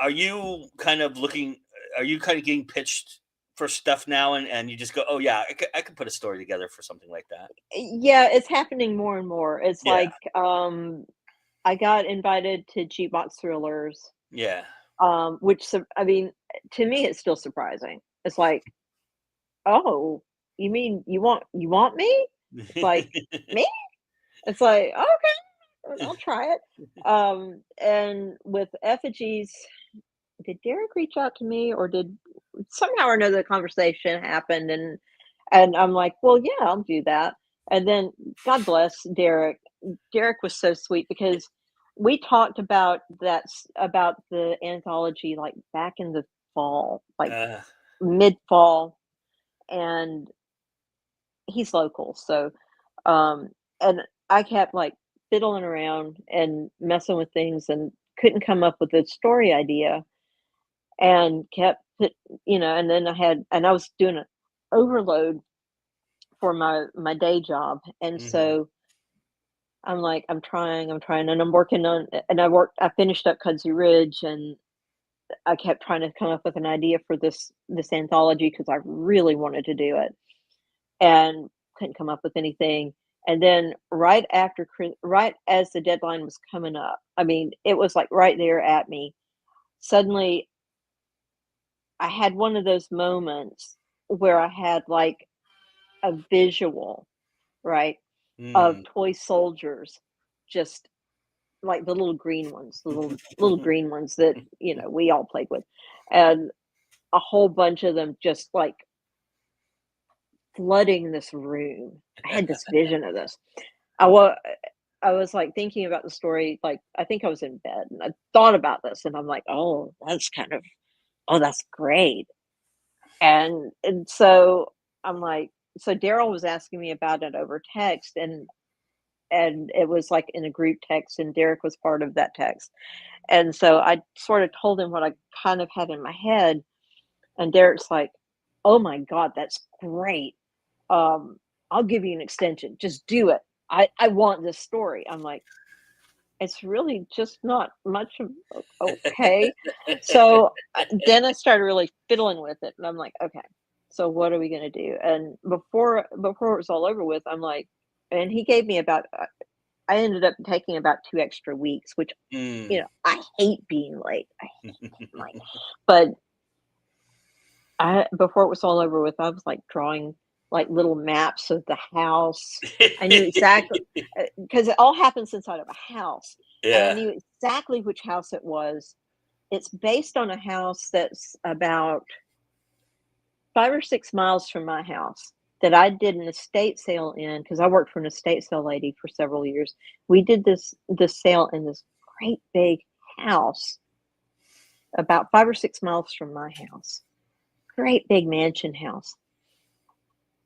are you kind of getting pitched for stuff now, and you just go, oh yeah, I could put a story together for something like that? Yeah, it's happening more and more. It's like I got invited to Jukebox Thrillers. Yeah. Which, I mean, to me, it's still surprising. It's like, oh, you mean you want me? It's like, me? It's like, okay, I'll try it. And with effigies, did Derek reach out to me, or did somehow or another the conversation happened? And I'm like, well, yeah, I'll do that. And then God bless Derek. Derek was so sweet because we talked about the anthology like back in the fall, like mid-fall, and he's local, so and I kept like fiddling around and messing with things and couldn't come up with a story idea, and kept and then I was doing an overload for my day job, and so I'm like, I'm trying, and I'm working on, and I finished up Kudzu Ridge, and I kept trying to come up with an idea for this anthology because I really wanted to do it, and couldn't come up with anything. And then right as the deadline was coming up, I mean, it was like right there at me. Suddenly, I had one of those moments where I had like a visual, right? Of toy soldiers, just like the little green ones, the little green ones that we all played with, and a whole bunch of them just like flooding this room. I had this vision of this. I was like thinking about the story, like I think I was in bed and I thought about this, and I'm like, oh, that's great. And so I'm like, so Daryl was asking me about it over text, and it was like in a group text, and Derek was part of that text. And so I sort of told him what I kind of had in my head, and Derek's like, oh my God, that's great. I'll give you an extension. Just do it. I want this story. I'm like, it's really just not much of okay. So then I started really fiddling with it, and I'm like, okay, so what are we going to do? And before it was all over with, I'm like, and he gave me I ended up taking about 2 extra weeks, which, I hate being late. I hate being late. But before it was all over with, I was like drawing like little maps of the house. I knew exactly, because it all happens inside of a house. Yeah. And I knew exactly which house it was. It's based on a house that's about 5 or 6 miles from my house that I did an estate sale in, because I worked for an estate sale lady for several years. We did this sale in this great big house about 5 or 6 miles from my house. Great big mansion house.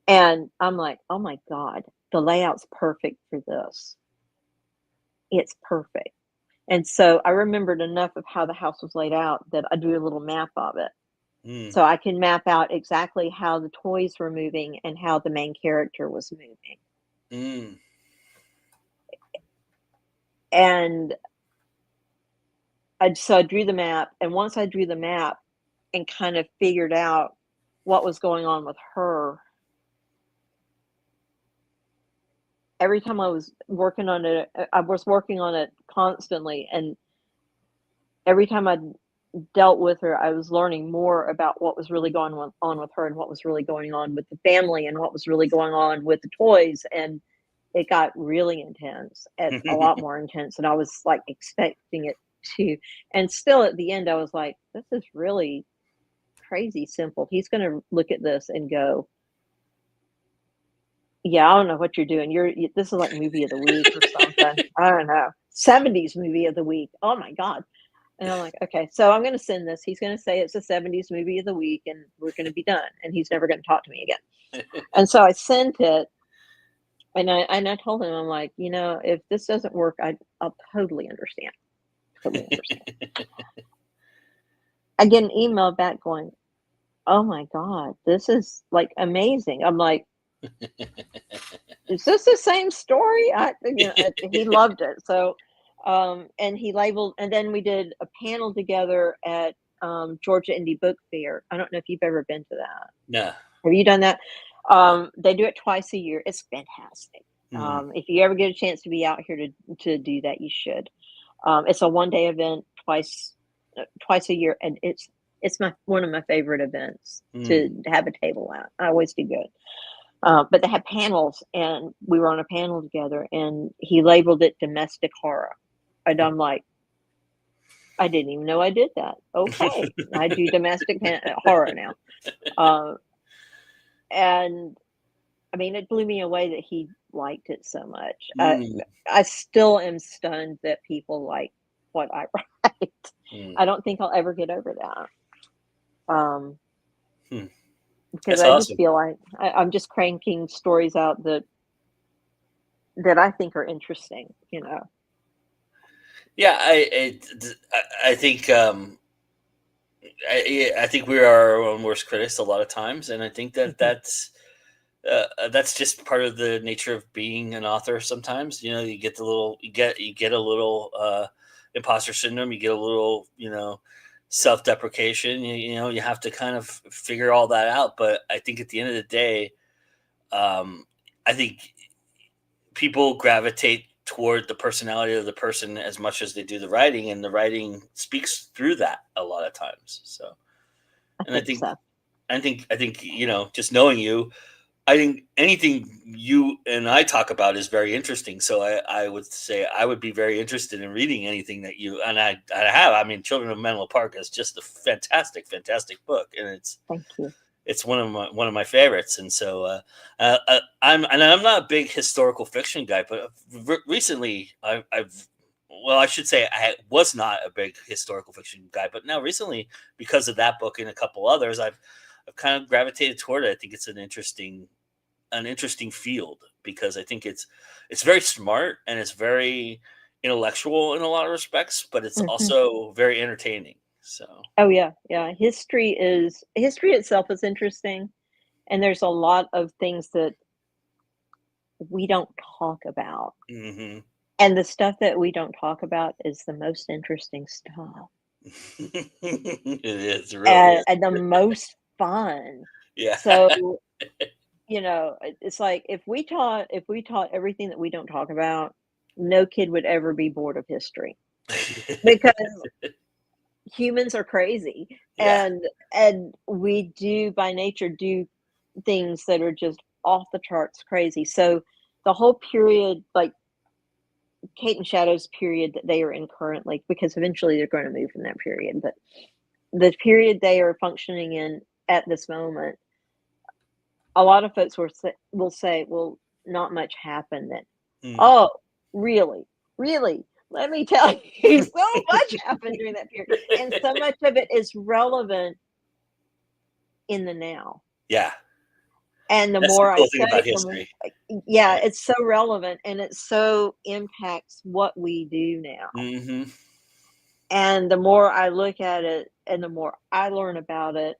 And I'm like, oh my God, the layout's perfect for this. It's perfect. And so I remembered enough of how the house was laid out that I drew a little map of it. So I can map out exactly how the toys were moving and how the main character was moving. And so I drew the map. And once I drew the map and kind of figured out what was going on with her, every time I was working on it, I was working on it constantly. And every time I dealt with her, I was learning more about what was really going on with her, and what was really going on with the family, and what was really going on with the toys. And it got really intense, and a lot more intense than I was like expecting it to. And still at the end, I was like, this is really crazy simple. He's going to look at this and go, yeah, I don't know what you're doing. This is like movie of the week or something. I don't know. 70s movie of the week. Oh my God. And I'm like, okay, so I'm going to send this. He's going to say it's a 70s movie of the week and we're going to be done. And he's never going to talk to me again. And so I sent it. And I told him, I'm like, if this doesn't work, I'll totally understand. Totally understand. I get an email back going, oh my God, this is like amazing. I'm like, is this the same story? He loved it. So, and he labeled, and then we did a panel together at Georgia Indie Book Fair. I don't know if you've ever been to that. No. Have you done that? They do it twice a year. It's fantastic. If you ever get a chance to be out here to do that, you should. It's a one-day event twice a year, and it's one of my favorite events to have a table at. I always do good. But they have panels, and we were on a panel together, and he labeled it domestic horror. And I'm like, I didn't even know I did that. Okay, I do domestic horror now. And I mean, it blew me away that he liked it so much. I still am stunned that people like what I write. I don't think I'll ever get over that. Because I just feel like I'm just cranking stories out that I think are interesting, Yeah, I think I think we are our own worst critics a lot of times, and I think that that's just part of the nature of being an author. Sometimes, you get you get a little imposter syndrome. You get a little, self-deprecation. You have to kind of figure all that out. But I think at the end of the day, I think people gravitate toward the personality of the person as much as they do the writing, and the writing speaks through that a lot of times. So, and I think so. I think just knowing you, I think anything you and I talk about is very interesting. So I would say I would be very interested in reading anything that you and I have. I mean, Children of Menlo Park is just a fantastic, fantastic book, and thank you. It's one of my favorites. And so I'm not a big historical fiction guy, but recently I should say I was not a big historical fiction guy, but now recently, because of that book and a couple others, I've kind of gravitated toward it. I think it's an interesting field, because I think it's very smart and it's very intellectual in a lot of respects, but it's also very entertaining. So. Oh yeah. History itself is interesting, and there's a lot of things that we don't talk about, and the stuff that we don't talk about is the most interesting stuff. It is really and the most fun. Yeah. So, it's like if we taught everything that we don't talk about, no kid would ever be bored of history, because humans are crazy, and we do by nature do things that are just off the charts crazy. So the whole period, like Kate and Shadow's period that they are in currently, because eventually they're going to move from that period, but the period they are functioning in at this moment, a lot of folks will say, well, not much happened then. Oh, really? Let me tell you, so much happened during that period, and so much of it is relevant in the now. Yeah. And the more I study, it's so relevant, and it so impacts what we do now. And the more I look at it, and the more I learn about it,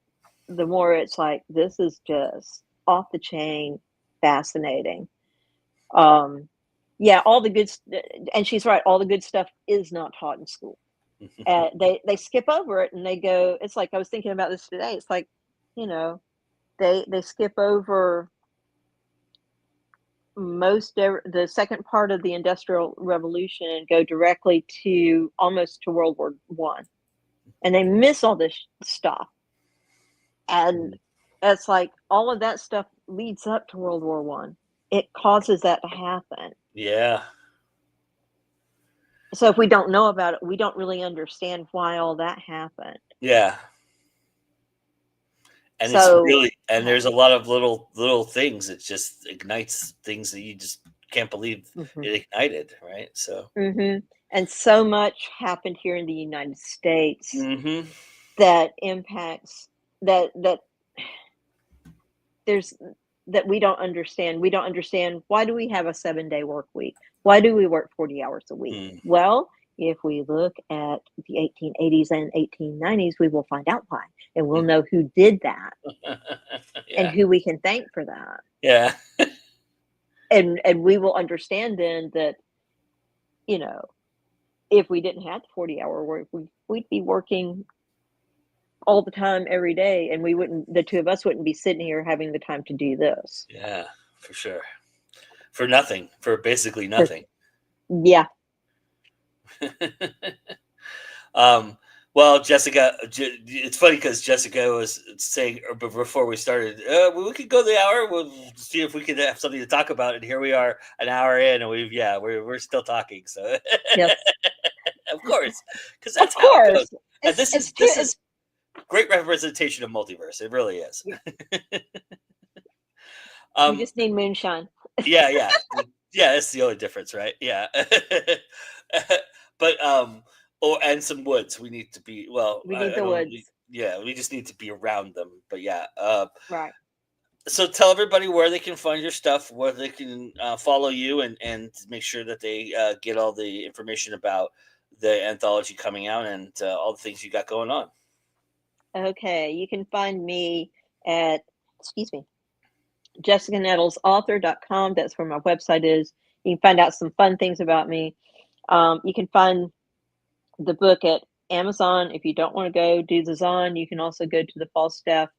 the more it's like, this is just off the chain, fascinating. All the good, and she's right, all the good stuff is not taught in school. They skip over it, and they go, it's like, I was thinking about this today. It's like, they skip over the second part of the Industrial Revolution and go directly to almost to World War I, and they miss all this stuff. And it's like all of that stuff leads up to World War I. It causes that to happen. Yeah. So if we don't know about it, we don't really understand why all that happened. Yeah. And it's really, and there's a lot of little things. It just ignites things that you just can't believe it ignited, right? So. And And so much happened here in the United States Mm-hmm. that impacts that we don't understand. We don't understand, why do we have a 7-day work week? Why do we work 40 hours a week? Mm. Well, if we look at the 1880s and 1890s, we will find out why, and we'll know who did that and who we can thank for that. Yeah. And we will understand then that, you know, if we didn't have the 40-hour work, we'd be working all the time, every day, and the two of us wouldn't be sitting here having the time to do this. Yeah, for sure. For nothing. For basically nothing. Yeah. Well, Jessica, it's funny because Jessica was saying before we started, we could go the hour. We'll see if we could have something to talk about. And here we are, an hour in, and we're still talking. So, Yes. Of course, because that's how it goes. And this is great representation of multiverse. It really is. Yeah. We just need moonshine. Yeah. That's the only difference, right? Yeah. But and some woods. We need to be We need the woods. We just need to be around them. But yeah. Right. So tell everybody where they can find your stuff, where they can follow you, and make sure that they get all the information about the anthology coming out and all the things you got going on. Okay, you can find me at, JessicaNettlesAuthor.com. That's where my website is. You can find out some fun things about me. You can find the book at Amazon. If you don't want to go do the Zon, you can also go to the Falstaff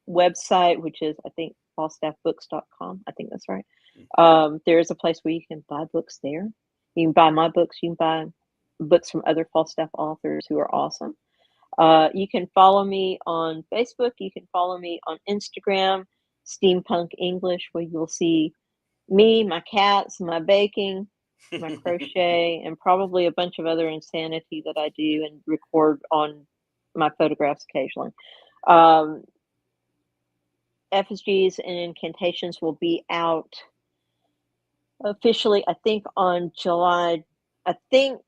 website, which is, I think, falstaffbooks.com. I think that's right. There is a place where you can buy books there. You can buy my books. You can buy books from other Falstaff authors who are awesome. You can follow me on Facebook. You can follow me on Instagram, Steampunk English, where you'll see me, my cats, my baking, my crochet, and probably a bunch of other insanity that I do and record on my photographs occasionally. FSGs and Incantations will be out officially, I think, on July. I think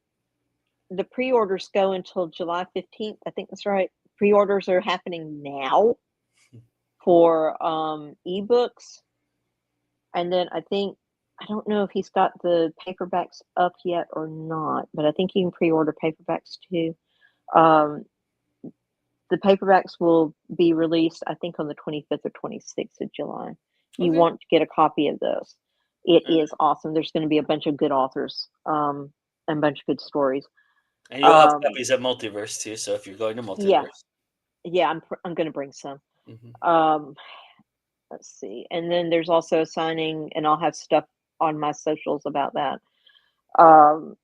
the pre-orders go until July 15th. I think that's right. Pre-orders are happening now for ebooks. And then I don't know if he's got the paperbacks up yet or not, but I think you can pre-order paperbacks too. The paperbacks will be released, I think, on the 25th or 26th of July. You want to get a copy of those. It is awesome. There's going to be a bunch of good authors and a bunch of good stories. And you'll have copies at Multiverse too. So if you're going to Multiverse, yeah, I'm going to bring some. Let's see, and then there's also a signing, and I'll have stuff on my socials about that. Jukebox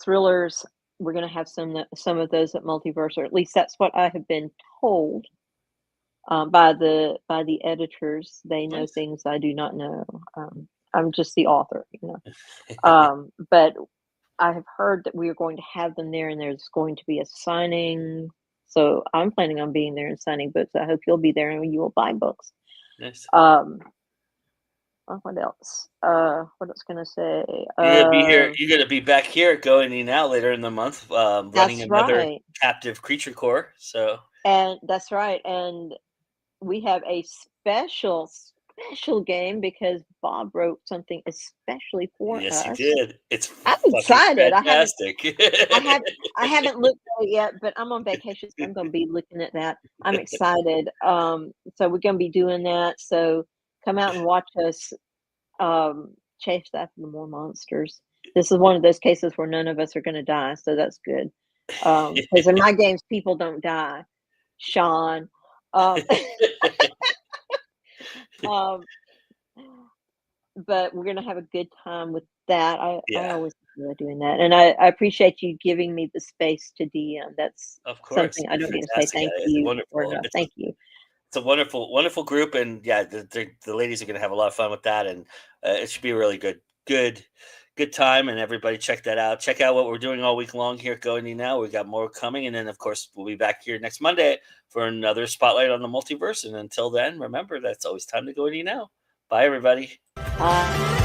Thrillers, we're going to have some of those at Multiverse, or at least that's what I have been told by the editors. They know things I do not know. I'm just the author, but I have heard that we are going to have them there, and there's going to be a signing. So I'm planning on being there and signing books. I hope you'll be there and you will buy books. Nice. What else? What else can I say? You're gonna be here. You're gonna be back here at Going In Out later in the month, running another captive creature core. And that's right. And we have a special game because Bob wrote something especially for us. Yes, he did. I'm excited. Fantastic. I haven't looked at it yet, but I'm on vacation, so I'm going to be looking at that. I'm excited. So we're going to be doing that. So come out and watch us chase after the more monsters. This is one of those cases where none of us are going to die, so that's good. Because in my games, people don't die. Sean. But we're going to have a good time with that. I always enjoy doing that. And I appreciate you giving me the space to DM. That's of course something I don't need to say thank you. Wonderful. Thank you. It's a wonderful, wonderful group. And yeah, the ladies are going to have a lot of fun with that. And it should be a really good time. And everybody check that out. Check out what we're doing all week long here at Going In Now. We've got more coming. And then, of course, we'll be back here next Monday for another Spotlight on the Multiverse. And until then, remember, that's always time to go in now. Bye, everybody. Bye.